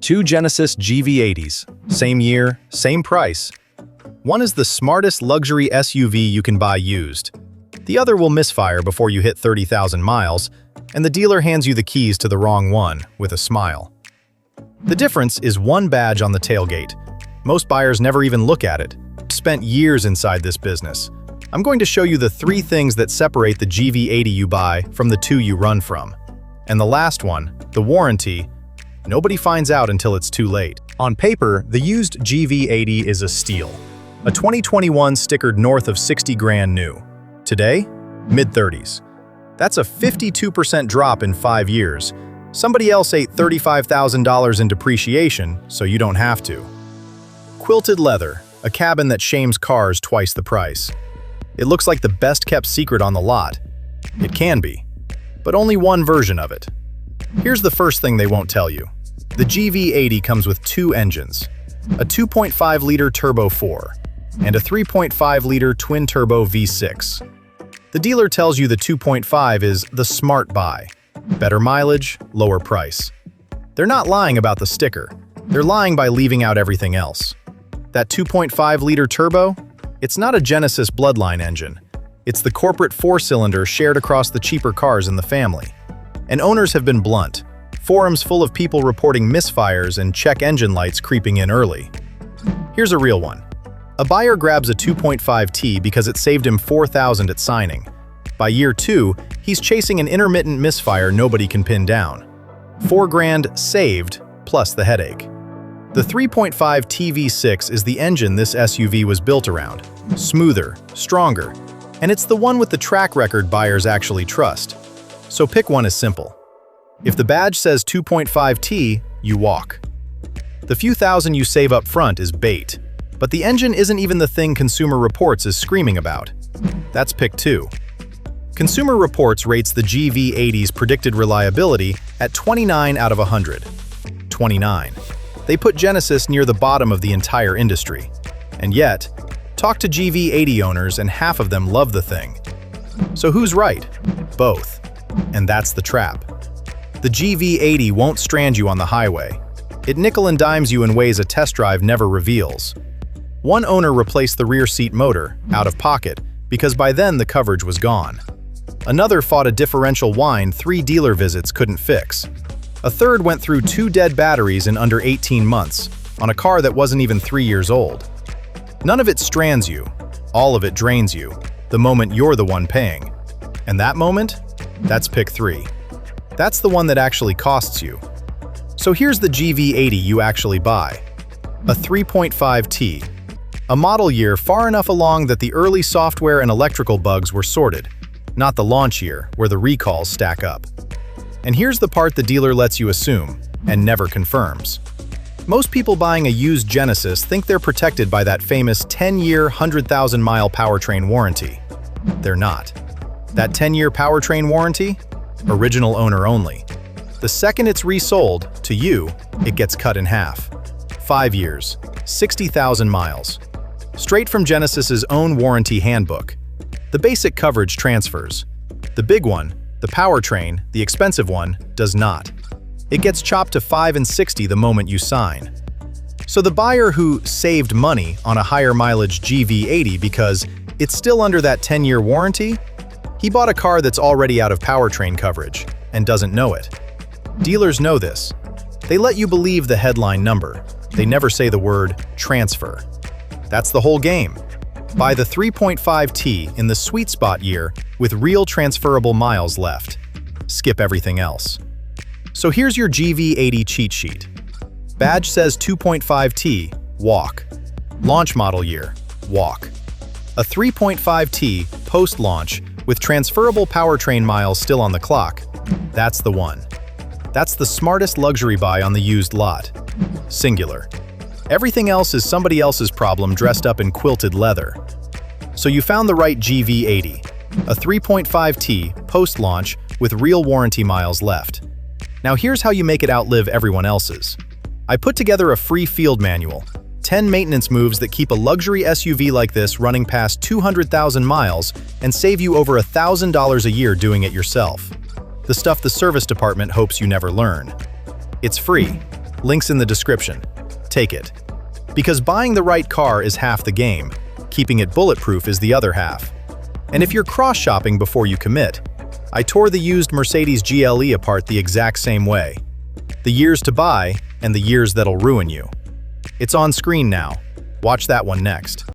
Two Genesis GV80s, same year, same price. One is the smartest luxury SUV you can buy used. The other will misfire before you hit 30,000 miles, and the dealer hands you the keys to the wrong one with a smile. The difference is one badge on the tailgate. Most buyers never even look at it. Spent years inside this business. I'm going to show you the 3 things that separate the GV80 you buy from the 2 you run from. And the last one, the warranty, nobody finds out until it's too late. On paper, the used GV80 is a steal. A 2021 stickered north of 60 grand new. Today, mid-30s. That's a 52% drop in 5 years. Somebody else ate $35,000 in depreciation, so you don't have to. Quilted leather, a cabin that shames cars twice the price. It looks like the best-kept secret on the lot. It can be, but only one version of it. Here's the first thing they won't tell you. The GV80 comes with 2 engines, a 2.5-liter Turbo 4 and a 3.5-liter twin-turbo V6. The dealer tells you the 2.5 is the smart buy. Better mileage, lower price. They're not lying about the sticker. They're lying by leaving out everything else. That 2.5-liter turbo? It's not a Genesis bloodline engine. It's the corporate 4-cylinder shared across the cheaper cars in the family. And owners have been blunt. Forums full of people reporting misfires and check engine lights creeping in early. Here's a real one. A buyer grabs a 2.5T because it saved him $4,000 at signing. By year 2, he's chasing an intermittent misfire nobody can pin down. $4 grand saved, plus the headache. The 3.5 TV6 is the engine this SUV was built around. Smoother, stronger, and it's the one with the track record buyers actually trust. So pick one is simple. If the badge says 2.5T, you walk. The few thousand you save up front is bait, but the engine isn't even the thing Consumer Reports is screaming about. That's pick 2. Consumer Reports rates the GV80's predicted reliability at 29 out of 100. 29. They put Genesis near the bottom of the entire industry. And yet, talk to GV80 owners and half of them love the thing. So who's right? Both. And that's the trap. The GV80 won't strand you on the highway. It nickel and dimes you in ways a test drive never reveals. One owner replaced the rear seat motor, out of pocket, because by then the coverage was gone. Another fought a differential whine 3 dealer visits couldn't fix. A third went through 2 dead batteries in under 18 months, on a car that wasn't even 3 years old. None of it strands you, all of it drains you, the moment you're the one paying. And that moment? That's pick 3. That's the one that actually costs you. So here's the GV80 you actually buy. A 3.5T. A model year far enough along that the early software and electrical bugs were sorted, not the launch year, where the recalls stack up. And here's the part the dealer lets you assume, and never confirms. Most people buying a used Genesis think they're protected by that famous 10-year, 100,000-mile powertrain warranty. They're not. That 10-year powertrain warranty? Original owner only. The second it's resold, to you, it gets cut in half. 5 years, 60,000 miles. Straight from Genesis's own warranty handbook. The basic coverage transfers. The big one, the powertrain, the expensive one, does not. It gets chopped to 5 and 60 the moment you sign. So the buyer who saved money on a higher mileage GV80 because it's still under that 10-year warranty, he bought a car that's already out of powertrain coverage and doesn't know it. Dealers know this. They let you believe the headline number. They never say the word transfer. That's the whole game. Buy the 3.5T in the sweet spot year with real transferable miles left. Skip everything else. So here's your GV80 cheat sheet. Badge says 2.5T, walk. Launch model year, walk. A 3.5T post-launch with transferable powertrain miles still on the clock, that's the one. That's the smartest luxury buy on the used lot. Singular. Everything else is somebody else's problem dressed up in quilted leather. So you found the right GV80, a 3.5T post-launch with real warranty miles left. Now here's how you make it outlive everyone else's. I put together a free field manual, 10 maintenance moves that keep a luxury SUV like this running past 200,000 miles and save you over $1,000 a year doing it yourself. The stuff the service department hopes you never learn. It's free. Links in the description. Take it. Because buying the right car is half the game, keeping it bulletproof is the other half. And if you're cross-shopping before you commit, I tore the used Mercedes GLE apart the exact same way. The years to buy and the years that'll ruin you. It's on screen now. Watch that one next.